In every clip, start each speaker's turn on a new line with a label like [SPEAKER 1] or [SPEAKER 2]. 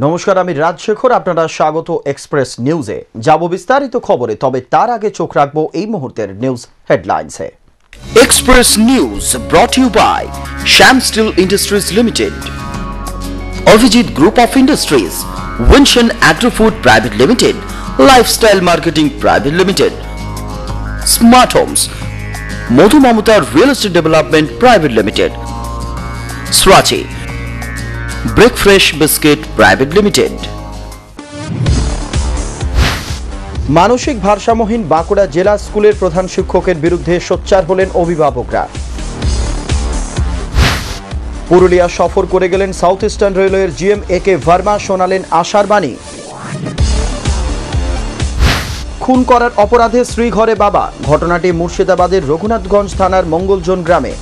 [SPEAKER 1] নমস্কার, আমি রাজশেখর। আপনারা স্বাগত এক্সপ্রেস নিউজে। যাব বিস্তারিত খবরে, তবে তার আগে চোখ রাখবো এই মুহূর্তের নিউজ হেডলাইন্সে।
[SPEAKER 2] Express news brought you by Shyam steel industries limited, Abhijit group of industries, উইনশন agro food private limited, lifestyle marketing private limited, smart homes, Madhu Mamata real estate development private limited, Srachi break fresh biscuit private limited.
[SPEAKER 1] মানসিক ভারসাম্যহীন বাঁকুড়া জেলা স্কুলের প্রধান শিক্ষকের বিরুদ্ধে সোচ্চার হলেন অভিভাবকরা। পুরুলিয়া সফর করে গেলেন সাউথ ইস্টার্ন রেলওয়ের জিএম AK ভার্মা, শোনালেন আশার বাণী। খুন করার অপরাধে শ্রীঘরে বাবা, ঘটনাটি মুর্শিদাবাদের রঘুনাথগঞ্জ থানার মঙ্গলজন গ্রামে।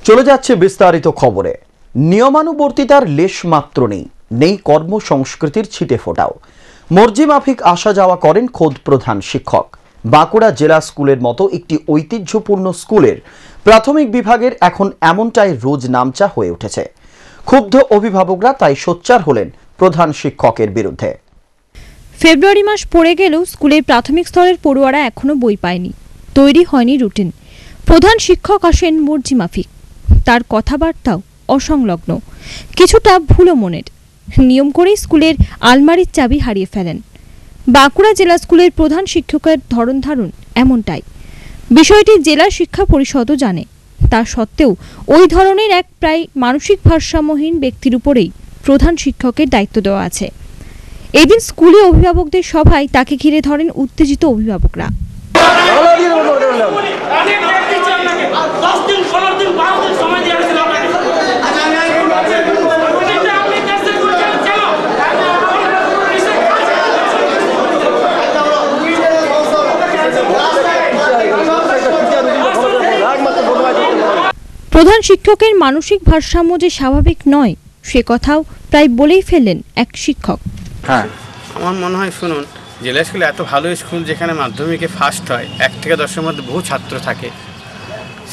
[SPEAKER 1] চলে যাচ্ছে বিস্তারিত খবরে। নিয়মানুবর্তিতার লেশ মাত্র নেই কর্মসংস্কৃতির ছিটে ফোটাও। মর্জি মাফিক আসা যাওয়া করেন খোদ প্রধান শিক্ষক। বাঁকুড়া জেলা স্কুলের মতো একটি ঐতিহ্যপূর্ণ স্কুলের প্রাথমিক বিভাগের এখন এমনটাই রোজ নামচা হয়ে উঠেছে। ক্ষুব্ধ অভিভাবকরা তাই সোচ্চার হলেন প্রধান শিক্ষকের বিরুদ্ধে।
[SPEAKER 3] ফেব্রুয়ারি মাস পড়ে গেলেও স্কুলের প্রাথমিক স্তরের পড়ুয়ারা এখনো বই পায়নি, তৈরি হয়নি রুটিন। প্রধান শিক্ষক আসেন মর্জি মাফিক, তার কথাবার্তাও অসংলগ্ন, কিছুটা ভুলো মনের। নিয়ম করেই স্কুলের আলমারির চাবি হারিয়ে ফেলেন। বাঁকুড়া জেলা স্কুলের প্রধান শিক্ষকের ধরন ধারণ এমনটাই। বিষয়টি জেলা শিক্ষা পরিষদও জানে, তা সত্ত্বেও ওই ধরনের এক প্রায় মানসিক ভারসাম্যহীন ব্যক্তির উপরেই প্রধান শিক্ষকের দায়িত্ব দেওয়া আছে। এদিন স্কুলে অভিভাবকদের সভায় তাকে ঘিরে ধরেন উত্তেজিত অভিভাবকরা। প্রধান শিক্ষকের মানসিক ভারসাম্য যে স্বাভাবিক নয়, সে কথাও প্রায় বলেই ফেললেন এক শিক্ষক।
[SPEAKER 4] হ্যাঁ, আমার মনে হয়, শুনুন, জেলা স্কুল এত ভালো স্কুল, যেখানে মাধ্যমিকে ফার্স্ট হয়, 1 থেকে 10-এর মধ্যে বহু ছাত্র থাকে,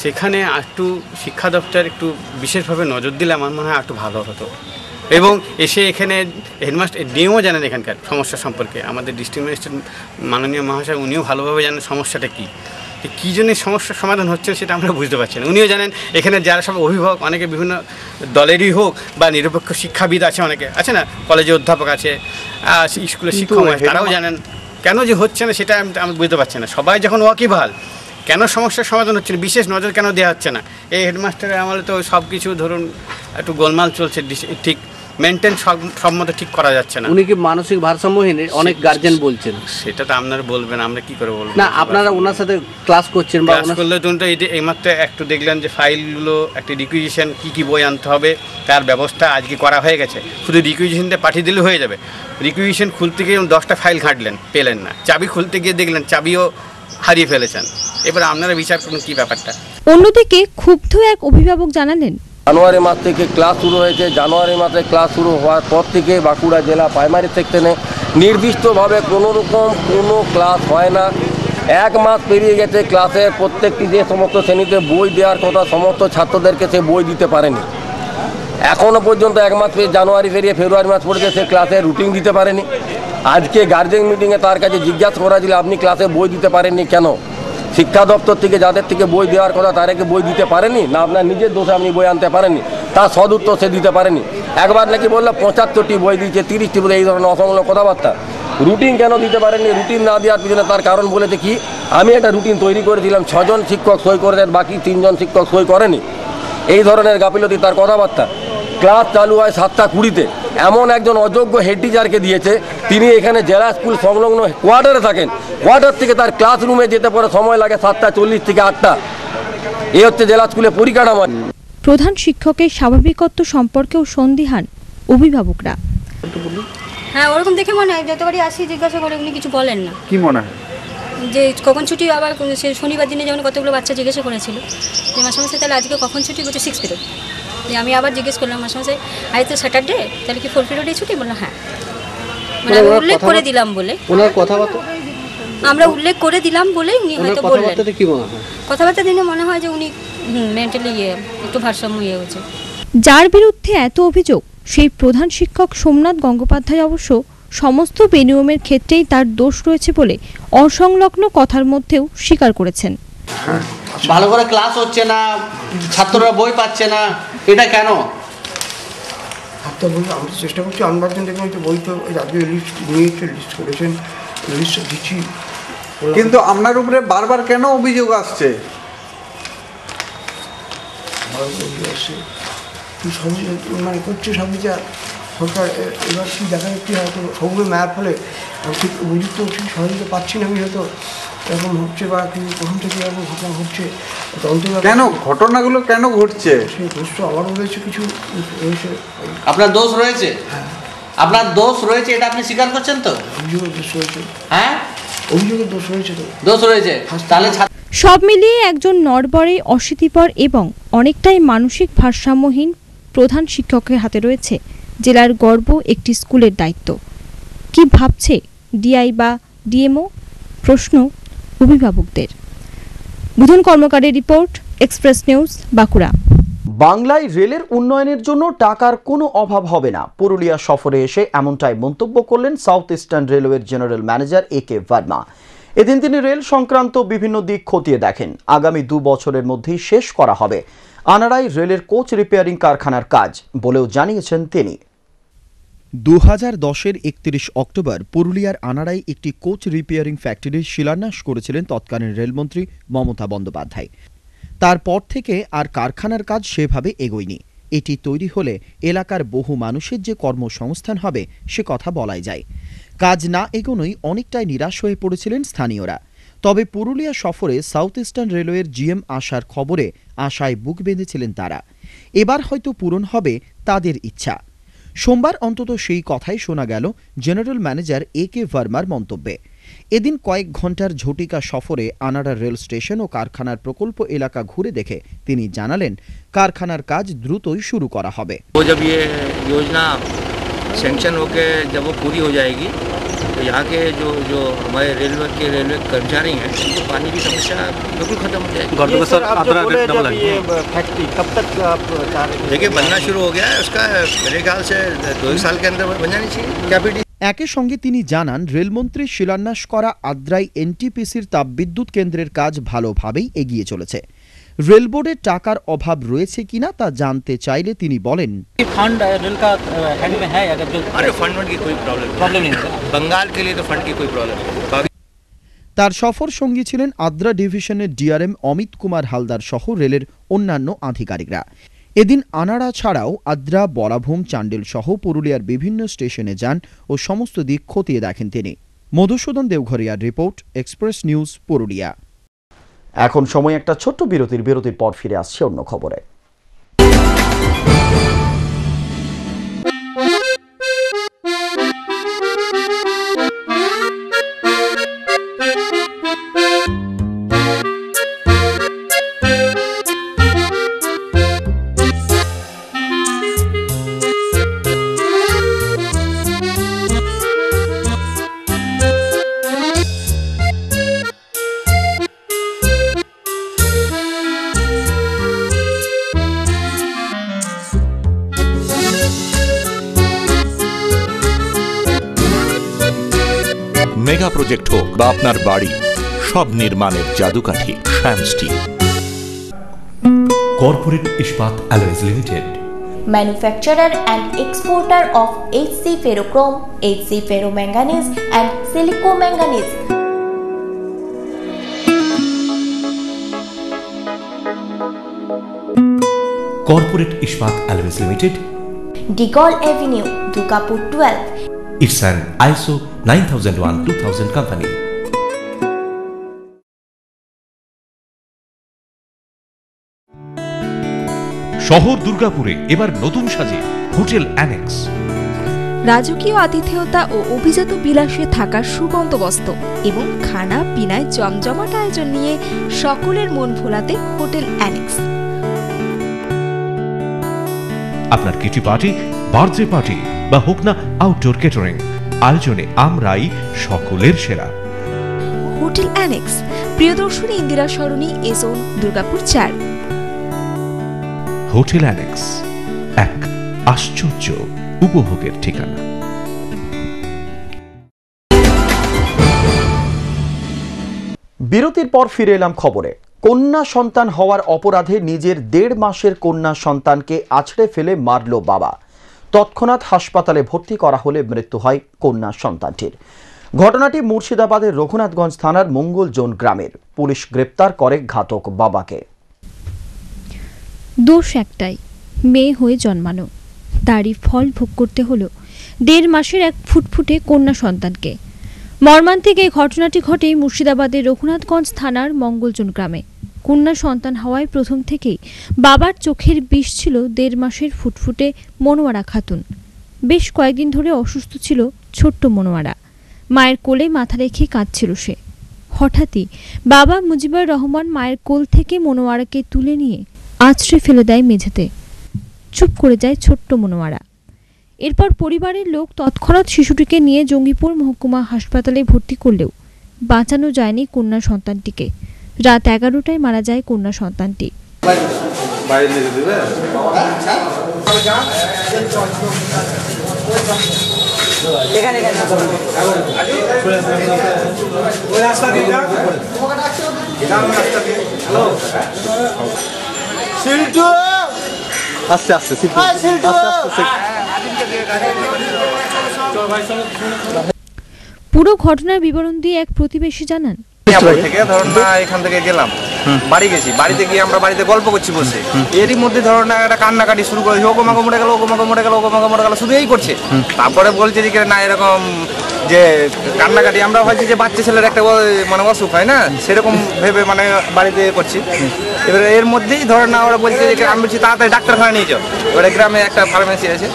[SPEAKER 4] সেখানে একটু শিক্ষা দপ্তর একটু বিশেষভাবে নজর দিলে আমার মনে হয় একটু ভালো হতো। এবং এসে এখানে হেডমাস্টার ডিএমও জানেন এখানকার সমস্যা সম্পর্কে, আমাদের ডিস্ট্রিক্ট ম্যাজিস্ট্রেট মাননীয় মহাশয়, উনিও ভালোভাবে জানেন সমস্যাটা কী জন্য সমস্যার সমাধান হচ্ছে সেটা আমরা বুঝতে পারছি না। উনিও জানেন এখানে যারা সব অভিভাবক, অনেকে বিভিন্ন দলেরই হোক বা নিরপেক্ষ শিক্ষাবিদ আছে, অনেকে আছে না, কলেজে অধ্যাপক আছে, স্কুলের শিক্ষক আছে, তারাও জানেন কেন যে হচ্ছে না সেটা আমি বুঝতে পারছি না। সবাই যখন ওয়াকিবহাল, কেন সমস্যার সমাধান হচ্ছে না, বিশেষ নজর কেন দেওয়া হচ্ছে না? এই হেডমাস্টারের আমলে তো সব কিছু ধরুন একটু গোলমাল চলছে, ঠিক মেনটেন সব মতো ঠিক করা যাচ্ছে না।
[SPEAKER 5] উনি কি মানসিক ভারসাম্যহীন? অনেক গার্জেন বলছেন।
[SPEAKER 4] সেটা তো আপনারা বলবেন, আমরা কি করে বলবো?
[SPEAKER 5] না, আপনারা ওনার সাথে ক্লাস করছেন বা
[SPEAKER 4] ক্লাস করলে তুমি তো এইমাত্র একটু দেখলেন যে ফাইলগুলো একটা রিকুইজিশন কী বই আনতে হবে তার ব্যবস্থা আজকে করা হয়ে গেছে। শুধু রিকুইজিশনটা পাঠিয়ে দিলে হয়ে যাবে। রিকুইজিশন খুলতে গিয়ে 10টা ফাইল ঘাঁটলেন, পেলেন না। চাবি খুলতে গিয়ে দেখলেন চাবিও হারিয়ে ফেলেছেন। এবার আপনারা বিচার করুন কি ব্যাপারটা।
[SPEAKER 3] অন্যদিকে ক্ষুব্ধ এক অভিভাবক জানালেন,
[SPEAKER 6] জানুয়ারি মাস থেকে ক্লাস শুরু হয়েছে। জানুয়ারি মাসে ক্লাস শুরু হওয়ার পর থেকে বাঁকুড়া জেলা প্রাইমারি সেকশনে নির্দিষ্টভাবে কোনো ক্লাস হয় না। 1 মাস পেরিয়ে গেছে, ক্লাসের প্রত্যেকটি যে সমস্ত শ্রেণীতে বই দেওয়ার কথা সমস্ত ছাত্রদেরকে সে বই দিতে পারেনি। এখনও পর্যন্ত 1 মাস জানুয়ারি পেরিয়ে ফেব্রুয়ারি মাস পড়েছে, সে ক্লাসের রুটিন দিতে পারেনি। আজকে গার্জেন মিটিংয়ে তার কাছে জিজ্ঞাসা করা ছিল, আপনি ক্লাসে বই দিতে পারেননি কেন? শিক্ষা দপ্তর থেকে যাদের থেকে বই দেওয়ার কথা তাদেরকে বই দিতে পারেনি না আপনার নিজের দোষে আপনি বই আনতে পারেননি? তার সদুত্তর সে দিতে পারেনি। একবার নাকি বললো 75টি বই দিয়েছে, 30টি বলে, এই ধরনের অসংলগ্ন কথাবার্তা। রুটিন কেন দিতে পারেননি? রুটিন না দেওয়ার পিছনে তার কারণ বলেছে কি, আমি একটা রুটিন তৈরি করেছিলাম, 6 জন শিক্ষক সই করেছেন, বাকি 3 জন শিক্ষক সই করেনি। এই ধরনের গাফিলতি তার কথাবার্তা। ক্লাস চালু হয় 7টা 20-তে, এমন একজন অযোগ্য হেড টিচারকে দিয়েছে, তিনি এখানে জেলা স্কুল সংলগ্ন কোয়ার্টারে থাকেন। কোয়ার্টার থেকে তার ক্লাসরুমে যেতে পরে সময় লাগে 7টা 40 থেকে 8টা। এই হচ্ছে জেলা স্কুলের পরিকাঠামো।
[SPEAKER 3] প্রধান শিক্ষকের স্বাভাবিকত্ব সম্পর্কেও সন্দিহান অভিভাবকরা।
[SPEAKER 7] হ্যাঁ, ওরকম দেখে মনে হয় যতবারই আসি জিজ্ঞাসা করে উনি কিছু বলেন না।
[SPEAKER 8] কি মনে হয়
[SPEAKER 7] যে কখন ছুটি, আবার সে শনিবার দিনে যেমন কতগুলো বাচ্চা জিজ্ঞাসা করেছিল যে মাস্টারমশাই তাহলে আজকে কখন ছুটি, বলছে 6 পিরিয়ড। যে আমি আবার জিজ্ঞেস করলাম মাস্টারমশাই আজ তো স্যাটারডে, তাহলে কি 4 পিরিয়ডে ছুটি? বললো হ্যাঁ। মানে আমি উল্লেখ করে দিলাম বলে,
[SPEAKER 5] ওনার কথাবার্তা
[SPEAKER 7] আমরা উল্লেখ করে দিলাম বলে উনি হয়তো বললেন।
[SPEAKER 5] কথাবার্তাতে কি মনে হয়?
[SPEAKER 7] কথাবার্তা দিনে মনে হয় যে উনি মেন্টালি একটু ভারসাম্য হয়েছে।
[SPEAKER 3] যার বিরুদ্ধে এত অভিযোগ সেই প্রধান শিক্ষক সোমনাথ গঙ্গোপাধ্যায় অবশ্য সমস্ত বেনিয়মের ক্ষেত্রেই তার দোষ রয়েছে বলে অসংলগ্ন কথার মধ্যেও স্বীকার করেছেন।
[SPEAKER 5] ভালো করে ক্লাস হচ্ছে না, ছাত্ররা বই পাচ্ছে না, এটা কেন?
[SPEAKER 9] আমরা চেষ্টা করছি আনবার জন্য, দেখুন বই তো রাজ্য লিস্ট নিয়েছে, লিস্ট করেছেন, লিস্ট দিচ্ছি।
[SPEAKER 8] কিন্তু আপনার উপরে বারবার কেন অভিযোগ আসছে?
[SPEAKER 9] মানে করছে সব যা সরকার, এবার কি দেখা যাচ্ছে হয়তো সবগুলো ম্যাপ হলে ঠিক উপযুক্ত ঠিক সহযোগিতা পাচ্ছি না আমি, হয়তো এরকম হচ্ছে বা কি প্রথম থেকে এরকম ঘটনা ঘটছে।
[SPEAKER 8] কেন ঘটনাগুলো কেন ঘটছে?
[SPEAKER 9] সেই দোষ তো আমারও রয়েছে, কিছু রয়েছে।
[SPEAKER 5] আপনার দোষ রয়েছে? আপনার দোষ রয়েছে, এটা আপনি স্বীকার করছেন তো?
[SPEAKER 9] অভিযোগের দোষ রয়েছে।
[SPEAKER 5] হ্যাঁ,
[SPEAKER 9] অভিযোগের দোষ রয়েছে তো।
[SPEAKER 5] দোষ রয়েছে, তাহলে
[SPEAKER 3] সব মিলিয়ে একজন নড়বড়ে, অশীতিপর এবং অনেকটাই মানসিক ভারসাম্যহীন প্রধান শিক্ষকের হাতে রয়েছে জেলার গর্ব একটি স্কুলের দায়িত্ব। কি ভাবছে ডিআই বা ডিএমও? প্রশ্ন অভিভাবকদের। বুধন কর্মকারের রিপোর্ট, এক্সপ্রেস নিউজ, বাঁকুড়া।
[SPEAKER 1] বাংলায় রেলের উন্নয়নের জন্য টাকার কোনো অভাব হবে না, পুরুলিয়া সফরে এসে এমনটাই মন্তব্য করলেন সাউথ ইস্টার্ন রেলওয়ের জেনারেল ম্যানেজার একে ভার্মা। এদিন তিনি রেল সংক্রান্ত বিভিন্ন দিক খতিয়ে দেখেন। আগামী 2 বছরের মধ্যেই শেষ করা হবে আনাড়াই রেলের কোচ রিপেয়ারিং কারখানার কাজ বলেও জানিয়েছেন তিনি।
[SPEAKER 10] 2010-এর 31 অক্টোবর পুরুলিয়ার আনাড়াই একটি কোচ রিপেয়ারিং ফ্যাক্টরির শিলান্যাস করেছিলেন তৎকালীন রেলমন্ত্রী মমতা বন্দ্যোপাধ্যায়। তারপর থেকে আর কারখানার কাজ সেভাবে এগোয়নি। এটি তৈরি হলে এলাকার বহু মানুষের যে কর্মসংস্থান হবে সে কথা বলাই যায়। কাজ না এগোনোই অনেকটাই নিরাশ হয়ে পড়েছিলেন স্থানীয়রা। তবে পুরুলিয়া সফরে সাউথ ইস্টার্ন রেলওয়ের জিএম আসার খবরে আশায় বুক বেঁধেছিলেন তারা। এবার হয়তো পূরণ হবে তাদের ইচ্ছা। সোমবার অন্তত সেই কথাই শোনা গেল জেনারেল ম্যানেজার একে ভার্মার মন্তব্যে। এদিন কয়েক ঘন্টার ঝটিকা সফরে আনাড়া রেল স্টেশন ও কারখানার প্রকল্প এলাকা ঘুরে দেখে তিনি জানালেন কারখানার কাজ দ্রুতই শুরু করা হবে।
[SPEAKER 11] जब ये योजना सैंक्शन होकर जब वो पूरी हो जाएगी तो यहाँ के जो हमारे रेलवे कर्मचारी हैं उनको पानी की समस्या बिल्कुल खत्म हो जाएगी।
[SPEAKER 5] फैक्ट्री कब तक आप चाह रहे हैं?
[SPEAKER 11] देखिए बनना शुरू हो गया है, उसका मेरे ख्याल से 2 साल के अंदर बन जानी चाहिए। कैपिटी
[SPEAKER 10] একই সঙ্গে তিনি জানান রেলমন্ত্রী শিলান্যাস করা আদ্রাই এনটিপিসির তাপবিদ্যুৎ কেন্দ্রের কাজ ভালোভাবেই এগিয়ে চলেছে। রেল বোর্ডের টাকার অভাব রয়েছে কিনা তা জানতে চাইলে তিনি বলেন,
[SPEAKER 5] फंड रेल का हैंड में है, अगर जो
[SPEAKER 11] अरे फंड की कोई प्रॉब्लम नहीं है, बंगाल के लिए तो फंड की कोई प्रॉब्लम नहीं।
[SPEAKER 10] তার সফর সঙ্গী ছিলেন আদ্রা ডিভিশনের ডিআরএম অমিত কুমার হালদার সহ রেলের অন্যান্য আধিকারিকরা। এদিন আনাড়া ছাড়াও আদ্রা, বরাভূম, চান্ডেল সহ পুরুলিয়ার বিভিন্ন স্টেশনে যান ও সমস্ত দিক খতিয়ে দেখেন তিনি। মধুসূদন দেওঘরিয়ার রিপোর্ট, এক্সপ্রেস নিউজ, পুরুলিয়া।
[SPEAKER 1] এখন সময় একটা ছোট্ট বিরতির পর ফিরে আসছে অন্য খবরে।
[SPEAKER 12] মেগা প্রজেক্ট হোক বা আপনার বাড়ি, সব নির্মাণের জাদুকাঠি শ্যাম স্টিল।
[SPEAKER 13] কর্পোরেট ইস্পাত অ্যালয়েজ limited,
[SPEAKER 14] manufacturer and exporter of HC ferrochrome, HC ferromanganese and silicomanganese.
[SPEAKER 13] Corporate Ishpat Alloys Limited,
[SPEAKER 14] Digol Avenue, Dugapur 12.
[SPEAKER 13] It's an ISO 9001-2000 company.
[SPEAKER 12] শহর দুর্গাপুরে এবার নতুন সাজে হোটেল অ্যানেক্স।
[SPEAKER 15] রাজকীয় আতিথেয়তা ও অভিজাত বিলাসে থাকার সুবন্দোবস্ত এবং খানা পিনায় জমজমাট আয়োজন নিয়ে সকলের মন ভোলাতে হোটেল অ্যানেক্স।
[SPEAKER 12] আপনার কিটি পার্টি, বার্থডে পার্টি বা হোক না আউটডোর কেটারিং, আয়োজনে আমরাই সকলের সেরা।
[SPEAKER 15] হোটেল অ্যানেক্স, প্রিয়দর্শনী ইন্দিরা সরণি, এজোন, দুর্গাপুর 4।
[SPEAKER 12] হোটেল অ্যানেক্স, এক আশ্চর্য উপভোগের ঠিকানা।
[SPEAKER 1] বিরতির পর ফিরে এলাম খবরে। কন্যা সন্তান হওয়ার অপরাধে নিজের 1.5 মাসের কন্যা সন্তানকে আছড়ে ফেলে মারল বাবা। তৎক্ষণাৎ হাসপাতালে ভর্তি করা হলে মৃত্যু হয় কন্যা সন্তানটির। ঘটনাটি মুর্শিদাবাদের রঘুনাথগঞ্জ থানার মঙ্গলজোন গ্রামের। পুলিশ গ্রেপ্তার করে ঘাতক বাবাকে।
[SPEAKER 3] দোষ একটাই, মেয়ে হয়ে জন্মানো। তারই ফল ভোগ করতে হলো 1.5 মাসের এক ফুটফুটে কন্যা সন্তানকে। মর্মান্তিক এই ঘটনাটি ঘটে মুর্শিদাবাদের রঘুনাথগঞ্জ থানার মঙ্গলজোন গ্রামে। কন্যা সন্তান হওয়ায় প্রথম থেকেই বাবার চোখের বিষ ছিল 1.5 মাসের ফুটফুটে মনোয়ারা খাতুন। বেশ কয়েকদিন ধরে অসুস্থ ছিল ছোট্ট মনোয়ারা। মায়ের কোলে মাথা রেখে কাঁদছিল সে। হঠাৎই বাবা মুজিবুর রহমান মায়ের কোল থেকে মনোয়ারাকে তুলে নিয়ে আছড়ে ফেলে দেয় মেঝেতে। চুপ করে যায় ছোট্ট মনোয়ারা। এরপর পরিবারের লোক তৎক্ষণাৎ শিশুটিকে নিয়ে জঙ্গিপুর মহকুমা হাসপাতালে ভর্তি করলেও বাঁচানো যায়নি কন্যা সন্তানটিকে। রাত 11টায় মারা যায় কন্যা সন্তানটি।
[SPEAKER 8] আস্তে আস্তে
[SPEAKER 3] পুরো ঘটনার বিবরণ দিয়ে এক প্রতিবেশী জানান,
[SPEAKER 16] এখান থেকে গেলাম, বাড়ি গেছি, বাড়িতে গিয়ে আমরা বাড়িতে গল্প করছি বসে, এরই মধ্যে ধরো না একটা কান্নাকাটি শুরু করেছি, ওকমাকে মরে গেল, ওকমাকে মরে গেল, ওকমাকে মরে গেল, শুধু এই করছে। তারপরে বলছে যে না এরকম যে কান্নাকাটি, আমরা ভাবছি যে বাচ্চা ছেলের একটা মানে অসুখ হয় না, সেরকম ভেবে মানে বাড়িতে করছি। এবারে এর মধ্যেই ধরো না ওরা বলছে যে আমি বলছি তাড়াতাড়ি ডাক্তারখানা নিয়ে যাও। এবারে গ্রামে একটা ফার্মেসি আছে,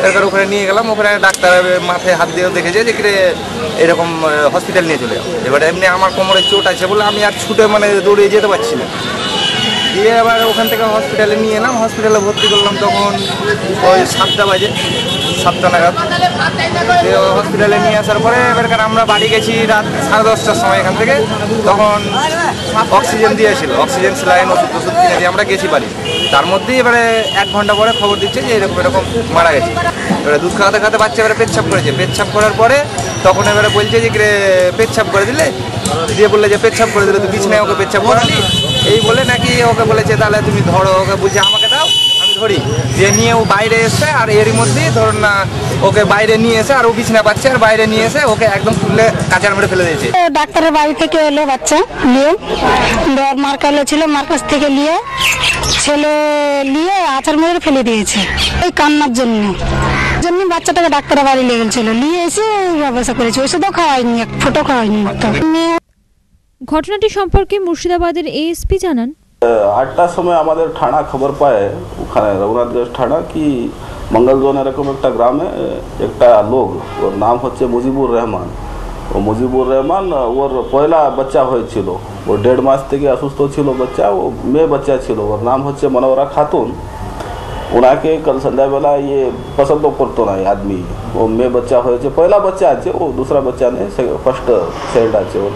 [SPEAKER 16] এরপর ওখানে নিয়ে গেলাম। ওখানে ডাক্তার মাথায় হাত দিয়ে দেখেছে যে এরকম হসপিটাল নিয়ে চলে যাও। এবারে এমনি আমার কোমরে চোট আছে বলে আমি আর ছুটে মানে দৌড়িয়ে যেতে পারছি না। দিয়ে আবার ওখান থেকে হসপিটালে নিয়ে এলাম, হসপিটালে ভর্তি করলাম। তখন ওই 7টা বাজে, 7টা নাগাদ হসপিটালে নিয়ে আসার পরে এবারকার আমরা বাড়ি গেছি রাত 10:30টার সময় এখান থেকে। তখন অক্সিজেন দিয়েছিল, অক্সিজেন স্যালাইন ওষুধ কিনে দিয়ে আমরা গেছি বাড়ি। তার মধ্যেই এবারে 1 ঘন্টা পরে খবর দিচ্ছে যে এরকম এরকম মারা গেছে। এবারে দুধ খাওয়াতে খাওয়াতে বাচ্চা এবারে পেচ্ছাপ করেছে। পেচ্ছাপ করার পরে তখন এবারে বলছে যে পেচ্ছাপ করে দিলে, দিয়ে বললে যে পেচ্ছাপ করে দিলে তুই বিছনায় ওকে পেচ্ছাপ করালি, এই বলে নাকি ওকে বলেছে তাহলে তুমি ধরো। ওকে বলছে আমাকে দাও, আমি ধরি। দিয়ে নিয়ে ও বাইরে এসছে, আর এরই মধ্যেই ধরুন না ওকে বাইরে নিয়ে এসে, আর ও বিছনা পাচ্ছে, আর বাইরে নিয়ে এসে ওকে একদম তুলে কাঁচার মেরে ফেলে দিয়েছে।
[SPEAKER 17] ডাক্তারের বাড়ি থেকে এলো বাচ্চা নিয়ে, মার কালো ছিল, মার কাছ থেকে নিয়ে ছেলে নিয়ে আচার মেরে ফেলে দিয়েছে এই কান্নার জন্য। বাচ্চাটাকে ডাক্তারের বাড়ি নিয়ে গেছিল, নিয়ে এসে ব্যবস্থা করেছে। ওষুধও খাওয়াইনি, এক ফোঁটা খাওয়াইনি।
[SPEAKER 3] ঘটনাটি সম্পর্কে মুর্শিদাবাদের এএসপি জানান,
[SPEAKER 18] 8টার সময় আমাদের থানা খবর পায়, ওখানে রঘুনাথগঞ্জ থানা কি মঙ্গলজোন এরকম একটা গ্রামে একটা লোক, ওর নাম হচ্ছে মুজিবুর রহমান। ও মুজিবুর রহমান ওর পয়লা বাচ্চা হয়েছিল, ও 1.5 মাস থেকে অসুস্থ ছিল বাচ্চা, ও মেয়ে বাচ্চা ছিল, ওর নাম হচ্ছে মনোয়ারা খাতুন। ওনাকে কাল সন্ধ্যাবেলা পছন্দ করতো না আদমি। ও মেয়ে বাচ্চা হয়েছে, পয়লা বাচ্চা আছে, ও দুসরা বাচ্চা নেই, ফার্স্ট চাইল্ড আছে ওর।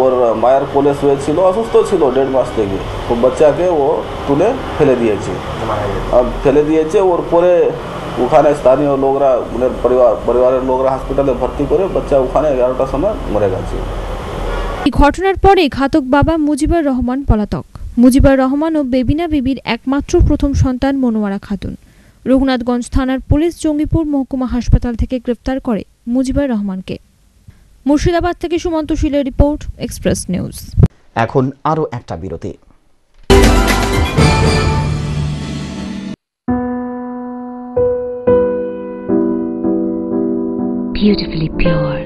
[SPEAKER 18] ওর মায়ের কোলে শুয়েছিল, অসুস্থ ছিল 1.5 মাস থেকে। ও বাচ্চাকে ও তুলে ফেলে দিয়েছে। ওর পরে ওখানে স্থানীয় লোকরা, মানে পরিবারের লোকরা হসপিটালে ভর্তি করে বাচ্চা ওখানে 11টার সময় মরে গেছে।
[SPEAKER 3] এই ঘটনার পরে ঘাতক বাবা মুজিবুর রহমান পলাতক। মুজিবুর রহমান ও বেবিনা বিবির একমাত্র প্রথম সন্তান মনোয়ারা খাতুন। রঘুনাথগঞ্জ থানার পুলিশ জঙ্গিপুর মহকুমা হাসপাতাল থেকে গ্রেফতার করে মুজিবুর রহমানকে। মুর্শিদাবাদ থেকে সুমন্ত শীলের রিপোর্ট, এক্সপ্রেস নিউজ।
[SPEAKER 1] এখন আরো একটা বিরতি।
[SPEAKER 19] Beautifully pure.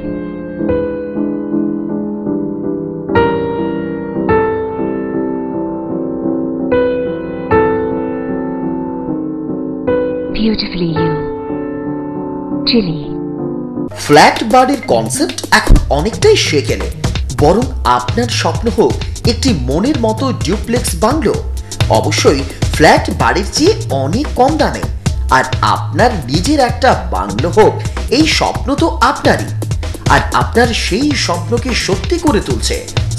[SPEAKER 19] Beautifully you. Chili.
[SPEAKER 2] Flat বাড়ির কনসেপ্ট এখন অনেকটাই সেকেলে, বরং আপনার স্বপ্ন হোক একটি মনের মতো ডুপ্লেক্স বাংলো, অবশ্যই ফ্ল্যাট বাড়ির চেয়ে অনেক কম দামে। আর আপনার নিজের একটা বাংলো হোক, এই স্বপ্ন তো আপনারই। আর আপনার সেই স্বপ্নকে সত্যি করে তুলছে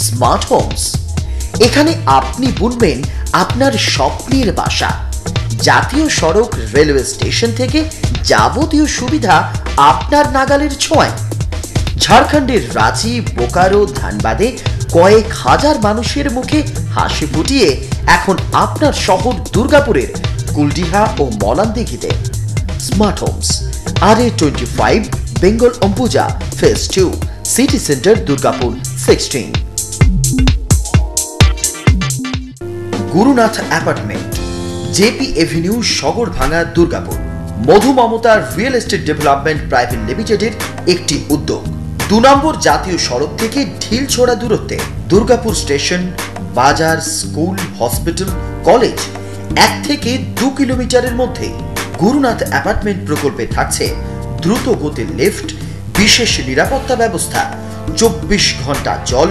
[SPEAKER 2] স্মার্ট হোমস। এখানে আপনি বুনবেন আপনার স্বপ্নের বাসা। জাতীয় সড়ক, রেলওয়ে স্টেশন থেকে যাবতীয় সুবিধা আপনার নাগালের ছোঁয়ায়। ঝাড়খণ্ডের রাঁচি, বোকারো, ধানবাদে কয়েক হাজার মানুষের মুখে হাসি ফুটিয়ে এখন আপনার শহর দুর্গাপুরের কুলডিহা ও মলানদিঘিতে smart homes. RA25 Bengal Ambuja phase 2, city centre, Durgapur 16। Gurunath apartment, JP avenue, Sagarbhanga, Durgapur. Madhu Mamata real estate development private লিমিটেডের একটি উদ্যোগ। 2 নম্বর জাতীয় সড়ক থেকে ঢিল ছোড়া দূরত্বে দুর্গাপুর স্টেশন, বাজার, স্কুল, হসপিটাল, কলেজ 1 থেকে 2 কিলোমিটারের মধ্যে। গুরুনাথ অ্যাপার্টমেন্ট প্রকল্পে থাকছে দ্রুত গতির লিফট, বিশেষ নিরাপত্তা ব্যবস্থা, 24 ঘন্টা জল,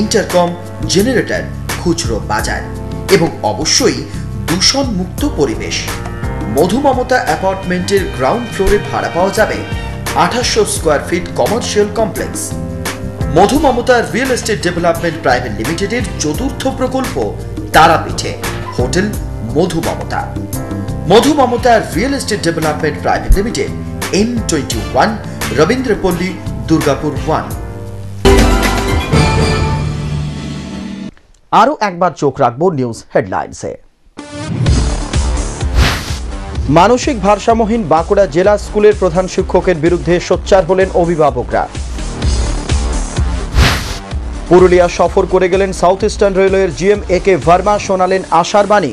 [SPEAKER 2] ইন্টারকম, জেনারেটর, খুচরো বাজার এবং অবশ্যই দূষণ মুক্ত পরিবেশ। মধু মমতা অ্যাপার্টমেন্টের গ্রাউন্ড ফ্লোরে ভাড়া পাওয়া যাবে 2800 square feet commercial complex. Madhu Mamata real estate development private লিমিটেডের চতুর্থ প্রকল্প তারাপীঠে hotel Madhu Mamata. Madhu Mamata real estate development private limited, M21, Rabindrapalli, Durgapur 1।
[SPEAKER 1] আরো একবার চোখ রাখবো নিউজ হেডলাইন্সে। মানসিক ভারসাম্যহীন বাঁকুড়া জেলা স্কুলের প্রধান শিক্ষকের বিরুদ্ধে সোচ্চার হলেন অভিভাবকরা। পুরুলিয়া সফর করে গেলেন সাউথ ইস্টার্ন রেলওয়ের GM AK ভার্মা, শোনালেন আশার বাণী।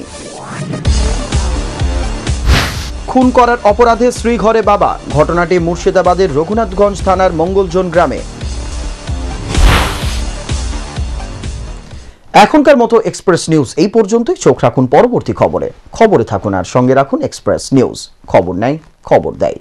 [SPEAKER 1] খুন করার অপরাধে শ্রীঘরে বাবা, ঘটনাটি মুর্শিদাবাদের রঘুনাথগঞ্জ থানার মঙ্গলজন গ্রামে। এখনকার মতো এক্সপ্রেস নিউজ এই পর্যন্তই। চোখ রাখুন পরবর্তী খবরে থাকুন আর সঙ্গে রাখুন এক্সপ্রেস নিউজ। খবর নেই, খবর দেয়।